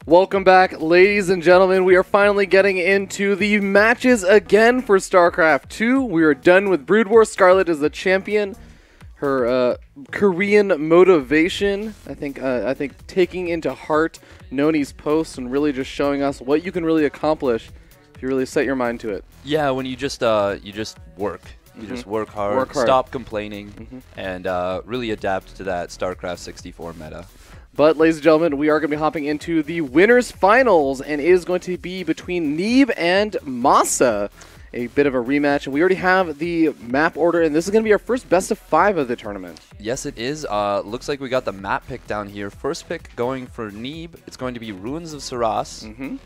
Welcome back, ladies and gentlemen. We are finally getting into the matches again for StarCraft 2. We are done with Brood War. Scarlet is the champion. Her Korean motivation, I think taking into heart Noni's posts and really just showing us what you can really accomplish if you really set your mind to it. Yeah, when you just work. You just work hard, stop complaining, and really adapt to that StarCraft 64 meta. But, ladies and gentlemen, we are going to be hopping into the winners' finals, and it is going to be between Neeb and MaSa. A bit of a rematch, and we already have the map order, and this is going to be our first best of 5 of the tournament. Yes, it is. Looks like we got the map pick down here. First pick going for Neeb. It's going to be Ruins of Saras,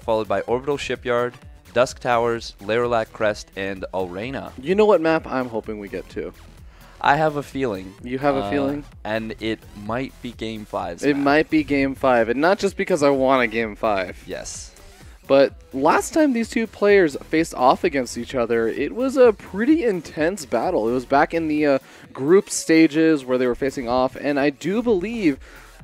followed by Orbital Shipyard, Dusk Towers, Laerlac Crest, and Alrena. You know what map I'm hoping we get to? I have a feeling. You have a feeling? And it might be Game 5's It map. might be Game 5, and not just because I want a Game 5. Yes. But last time these two players faced off against each other, it was a pretty intense battle. It was back in the group stages where they were facing off, and I do believe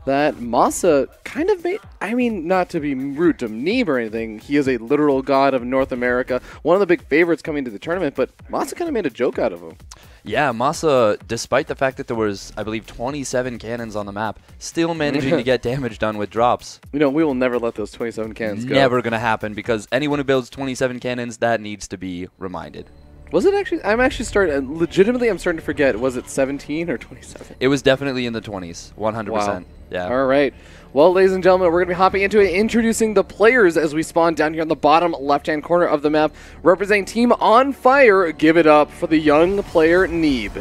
that MaSa kind of made, I mean, not to be rude to Neeb or anything, he is a literal god of North America, one of the big favorites coming to the tournament, but MaSa kind of made a joke out of him. Yeah, MaSa, despite the fact that there was, I believe, 27 cannons on the map, still managing to get damage done with drops. You know, we will never let those 27 cannons go. Never going to happen, because anyone who builds 27 cannons, that needs to be reminded. Was it actually? I'm starting to forget. Was it 17 or 27? It was definitely in the 20s, 100%. Wow. Yeah. All right. Well, ladies and gentlemen, we're going to be hopping into it, introducing the players as we spawn down here in the bottom left-hand corner of the map. Representing Team On Fire, give it up for the young player Neeb.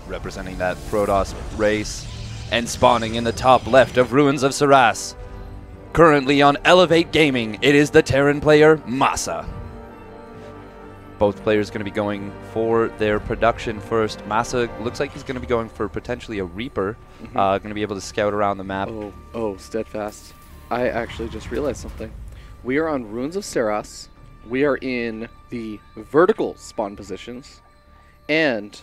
Representing that Protoss race and spawning in the top left of Ruins of Saras. Currently on Elevate Gaming, it is the Terran player MaSa. Both players going to be going for their production first. MaSa looks like he's going to be going for potentially a Reaper. Going to be able to scout around the map. Oh, Steadfast. I actually just realized something. We are on Ruins of Saras. We are in the vertical spawn positions. And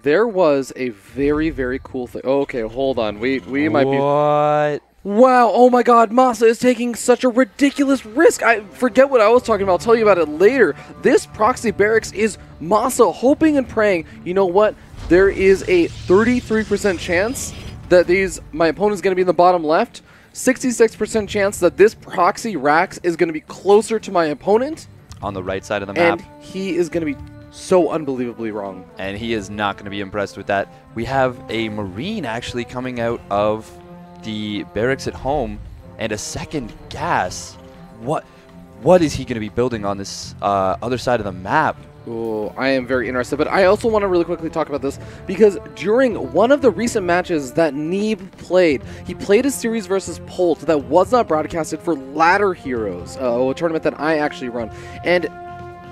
there was a very, very cool thing. Oh, okay, hold on. We might be... What? Wow, oh my god, MaSa is taking such a ridiculous risk. I forget what I was talking about. I'll tell you about it later. This proxy barracks is MaSa hoping and praying. You know what? There is a 33% chance that my opponent's going to be in the bottom left. 66% chance that this proxy Rax is going to be closer to my opponent. On the right side of the map. And he is going to be so unbelievably wrong. And he is not going to be impressed with that. We have a Marine actually coming out of the barracks at home and a second gas. What is he going to be building on this other side of the map? Oh, I am very interested, but I also want to really quickly talk about this because during one of the recent matches that Neeb played, he played a series versus Polt that was not broadcasted for Ladder Heroes, a tournament that I actually run, and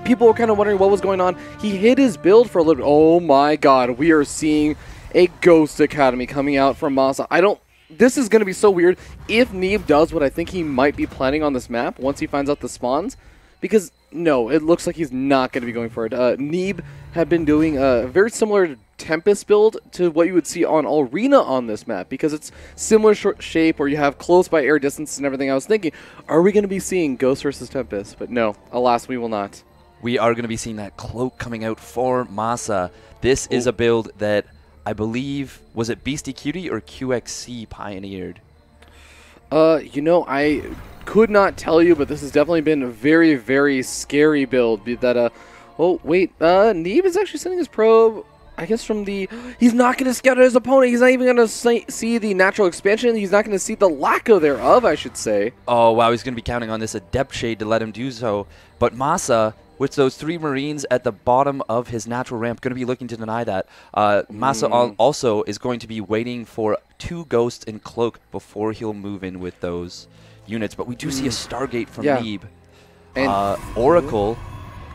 people were kind of wondering what was going on. He hid his build for a little bit. Oh my god, we are seeing a Ghost Academy coming out from MaSa. This is going to be so weird if Neeb does what I think he might be planning on this map once he finds out the spawns. Because, no, it looks like he's not going to be going for it. Neeb had been doing a very similar Tempest build to what you would see on Alrena on this map. Because it's similar shape where you have close by air distance and everything. I was thinking, are we going to be seeing Ghost versus Tempest? But no, alas, we will not. We are going to be seeing that cloak coming out for MaSa. This is a build that I believe, was it Beastie Cutie or QXC pioneered? You know, I could not tell you, but this has definitely been a very, very scary build. Oh, wait, Neeb is actually sending his probe, I guess from the... He's not going to scout at his opponent. He's not even going to see the natural expansion. He's not going to see the lack of thereof, I should say. Oh, wow, he's going to be counting on this Adept Shade to let him do so. But MaSa, with those 3 Marines at the bottom of his natural ramp, going to be looking to deny that. MaSa also is going to be waiting for 2 Ghosts and Cloak before he'll move in with those units. But we do see a Stargate from Neeb. And Oracle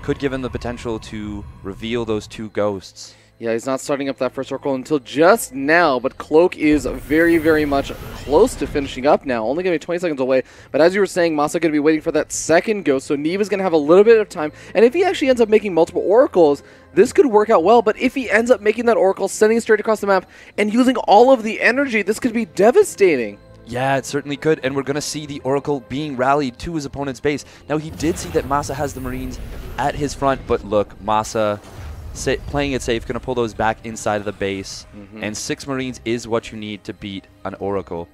could give him the potential to reveal those 2 Ghosts. Yeah, he's not starting up that first Oracle until just now, but Cloak is very, very much close to finishing up now. Only going to be 20 seconds away. But as you were saying, MaSa going to be waiting for that second Ghost, so Neeb is going to have a little bit of time. And if he actually ends up making multiple Oracles, this could work out well. But if he ends up making that Oracle, sending it straight across the map, and using all of the energy, this could be devastating. Yeah, it certainly could, and we're going to see the Oracle being rallied to his opponent's base. Now, he did see that MaSa has the Marines at his front, but look, MaSa playing it safe, going to pull those back inside of the base, and 6 Marines is what you need to beat an Oracle.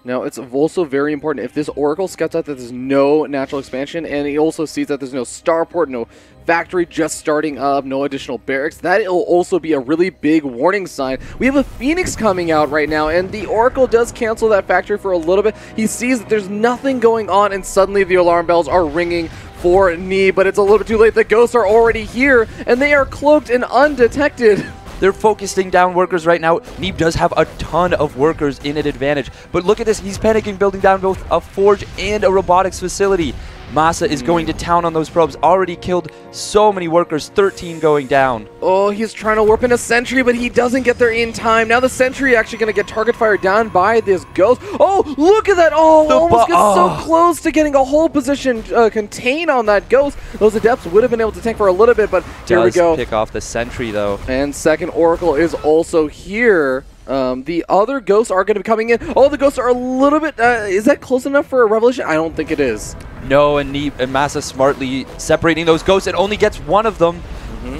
Now, it's also very important, if this Oracle scouts out that there's no natural expansion, and he also sees that there's no starport, no factory just starting up, no additional barracks, that will also be a really big warning sign. We have a Phoenix coming out right now, and the Oracle does cancel that factory for a little bit. He sees that there's nothing going on, and suddenly the alarm bells are ringing for Neeb, but it's a little bit too late. The ghosts are already here, and they are cloaked and undetected. They're focusing down workers right now. Neeb does have a ton of workers in an advantage. But look at this. He's panicking, building down both a forge and a robotics facility. MaSa is going to town on those probes. Already killed so many workers, 13 going down. Oh, he's trying to warp in a sentry, but he doesn't get there in time. Now the sentry actually going to get target fired down by this ghost. Oh, look at that. Oh, almost gets so close to getting a whole position contained on that ghost. Those adepts would have been able to tank for a little bit, but here we go. Pick off the sentry, though. And second Oracle is also here. The other ghosts are going to be coming in. Oh, the ghosts are a little bit... is that close enough for a revolution? I don't think it is. No, and Neeb and MaSa smartly separating those ghosts. It only gets one of them.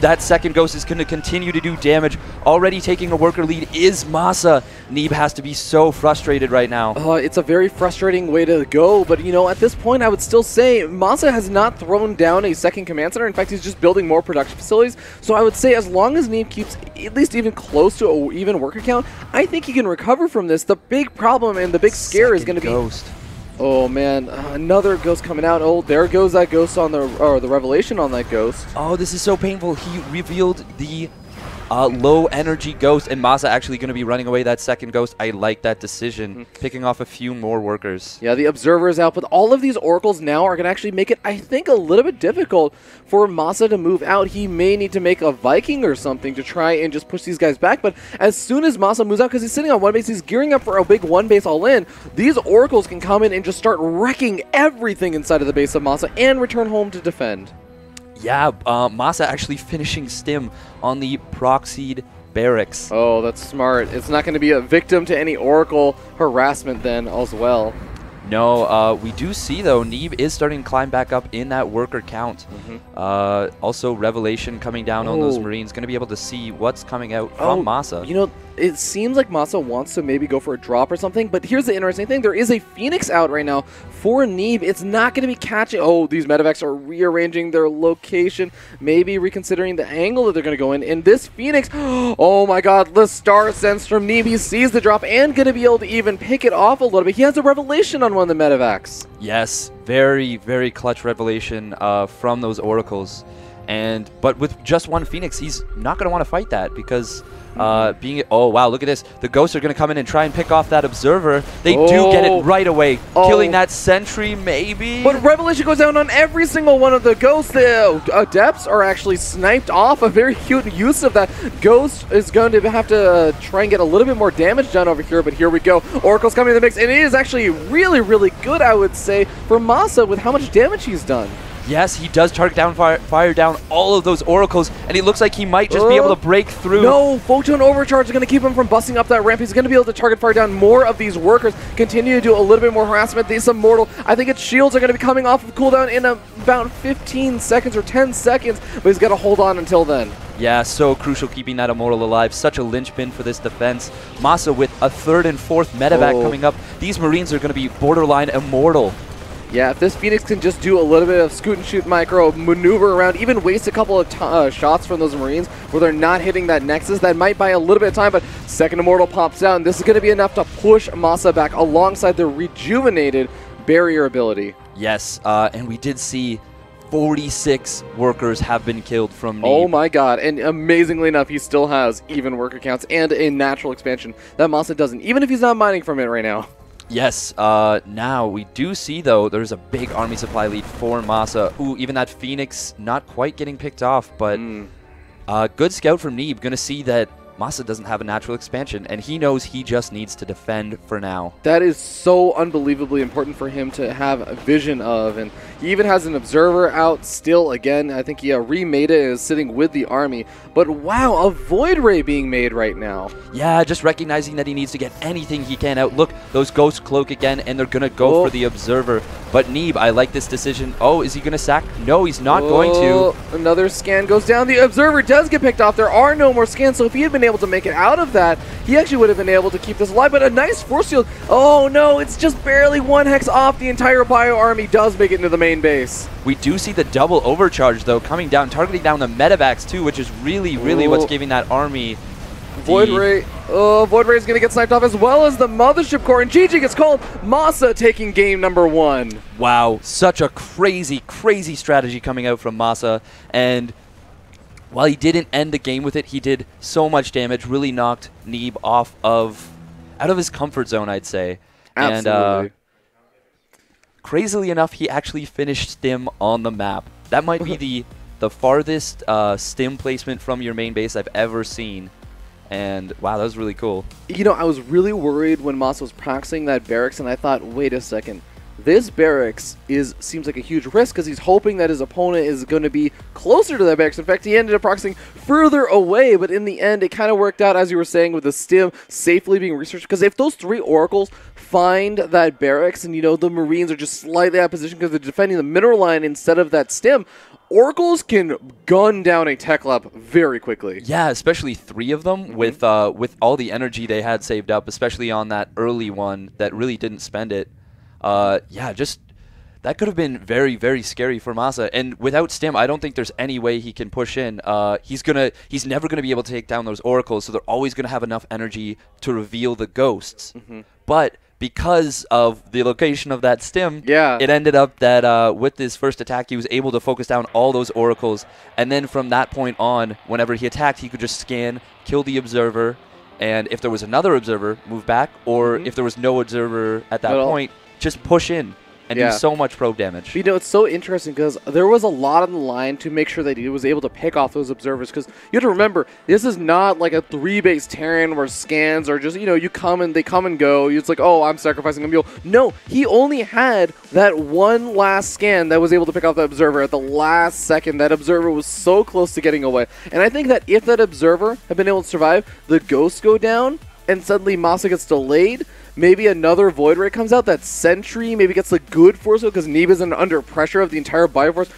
That second ghost is going to continue to do damage. Already taking a worker lead is MaSa. Neeb has to be so frustrated right now. It's a very frustrating way to go, but you know, at this point I would still say MaSa has not thrown down a second command center. In fact, he's just building more production facilities. So I would say as long as Neeb keeps at least even close to an even worker count, I think he can recover from this. The big problem and the big scare is going to be... Ghost. Oh man, another ghost coming out. Oh, there goes that ghost on the revelation on that ghost. Oh, this is so painful. He revealed the low energy ghost, and MaSa actually going to be running away that second ghost. I like that decision, picking off a few more workers. Yeah, the observer is out, but all of these oracles now are going to actually make it, I think, a little bit difficult for MaSa to move out. He may need to make a Viking or something to try and just push these guys back, but as soon as MaSa moves out, because he's sitting on one base, he's gearing up for a big one base all in, these oracles can come in and just start wrecking everything inside of the base of MaSa and return home to defend. Yeah, MaSa actually finishing stim on the proxied barracks. Oh, that's smart. It's not going to be a victim to any Oracle harassment then as well. No, we do see, though, Neeb is starting to climb back up in that worker count. Also, Revelation coming down on those Marines. Going to be able to see what's coming out from MaSa. You know, it seems like MaSa wants to maybe go for a drop or something, but here's the interesting thing. There is a Phoenix out right now for Neeb. It's not going to be catching... Oh, these medevacs are rearranging their location, maybe reconsidering the angle that they're going to go in. And this Phoenix... Oh my god, the star sense from Neeb. He sees the drop and going to be able to even pick it off a little bit. He has a Revelation on one of the medevacs. Yes, very, very clutch Revelation from those oracles. But with just one Phoenix, he's not going to want to fight that because oh wow, look at this. The ghosts are going to come in and try and pick off that observer. They do get it right away, killing that sentry maybe. But Revelation goes down on every single one of the ghosts. The adepts are actually sniped off. A very cute use of that. Ghost is going to have to try and get a little bit more damage done over here, but here we go. Oracle's coming in the mix, and it is actually really, really good, I would say, for MaSa with how much damage he's done. Yes, he does target down, fire down all of those oracles, and he looks like he might just be able to break through. No, Photon Overcharge is going to keep him from busting up that ramp. He's going to be able to target fire down more of these workers, continue to do a little bit more harassment. These Immortal, I think its shields are going to be coming off of cooldown in about 15 seconds or 10 seconds, but he's got to hold on until then. Yeah, so crucial keeping that Immortal alive. Such a linchpin for this defense. MaSa with a third and fourth medevac coming up. These Marines are going to be borderline immortal. Yeah, if this Phoenix can just do a little bit of scoot and shoot micro, maneuver around, even waste a couple of shots from those Marines where they're not hitting that Nexus, that might buy a little bit of time, but second Immortal pops out, and this is going to be enough to push MaSa back alongside the rejuvenated barrier ability. Yes, and we did see 46 workers have been killed from Neeb. Oh my god, and amazingly enough, he still has even worker counts and a natural expansion that MaSa doesn't, even if he's not mining from it right now. Yes, now we do see, though, there's a big army supply lead for MaSa. Ooh, even that Phoenix not quite getting picked off, but good scout from Neeb. Going to see that MaSa doesn't have a natural expansion, and he knows he just needs to defend for now. That is so unbelievably important for him to have a vision of, and He even has an observer out still again. I think he remade it and is sitting with the army. But wow, a Void Ray being made right now. Yeah, just recognizing that he needs to get anything he can out. Look, those Ghost Cloak again, and they're going to go for the Observer. But Neeb, I like this decision. Oh, is he going to sack? No, he's not going to. Another scan goes down. The Observer does get picked off. There are no more scans, so if he had been able to make it out of that, he actually would have been able to keep this alive. But a nice force field. Oh no, it's just barely one hex off. The entire Bio army does make it into the main base. We do see the double overcharge, though, coming down, targeting down the Medivacs, too, which is really what's giving that army Void Ray. Oh, Void Ray is going to get sniped off, as well as the Mothership Core, and GG gets called. MaSa taking game number 1. Wow, such a crazy strategy coming out from MaSa, and while he didn't end the game with it, he did so much damage, really knocked Neeb out of his comfort zone, I'd say. Absolutely. And crazily enough, he actually finished Stim on the map. That might be the farthest Stim placement from your main base I've ever seen. And wow, that was really cool. You know, I was really worried when MaSa was practicing that barracks, and I thought, wait a second. This barracks seems like a huge risk because he's hoping that his opponent is going to be closer to that barracks. In fact, he ended up practicing further away, but in the end, it kind of worked out, as you were saying, with the Stim safely being researched. Because if those 3 Oracles find that barracks and, you know, the Marines are just slightly out of position because they're defending the mineral line instead of that Stim, Oracles can gun down a tech lab very quickly. Yeah, especially 3 of them with all the energy they had saved up, especially on that early one that really didn't spend it. Yeah, just that could have been very scary for MaSa. And without Stim, I don't think there's any way he can push in. He's never gonna be able to take down those Oracles, so they're always gonna have enough energy to reveal the ghosts. But because of the location of that Stim, it ended up that with this first attack, he was able to focus down all those Oracles. And then from that point on, whenever he attacked, he could just scan, kill the Observer, and if there was another Observer, move back, or if there was no Observer at that point, just push in and do so much probe damage. But, you know, it's so interesting because there was a lot on the line to make sure that he was able to pick off those Observers, because you have to remember, this is not like a 3-base Terran where scans are just, you know, they come and go. It's like, oh, I'm sacrificing a mule. No, he only had that one last scan that was able to pick off the Observer at the last second. That Observer was so close to getting away. And I think that if that Observer had been able to survive, the ghosts go down, and suddenly MaSa gets delayed. Maybe another Void Ray comes out, that Sentry maybe gets the good force field because Neeb isn't under pressure of the entire Bioforce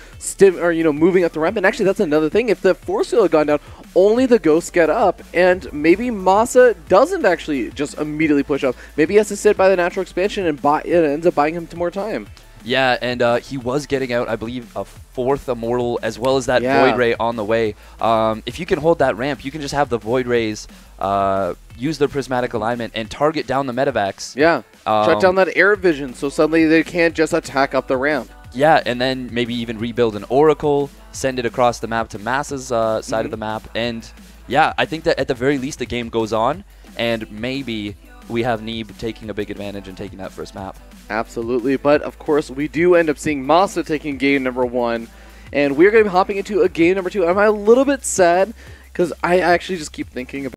moving up the ramp. And actually, that's another thing. If the force field had gone down, only the ghosts get up, and maybe MaSa doesn't actually just immediately push up. Maybe he has to sit by the natural expansion, and it ends up buying him more time. Yeah, and he was getting out, I believe, a 4th Immortal as well as that Void Ray on the way. If you can hold that ramp, you can just have the Void Rays use their prismatic alignment and target down the Medivacs. Yeah, shut down that air vision so suddenly they can't just attack up the ramp. Yeah, and then maybe even rebuild an Oracle, send it across the map to MaSa's side of the map. And yeah, I think that at the very least the game goes on, and maybe we have Neeb taking a big advantage and taking that first map. Absolutely, but of course we do end up seeing MaSa taking game number 1, and we're going to be hopping into a game number 2. Am I a little bit sad? Because I actually just keep thinking about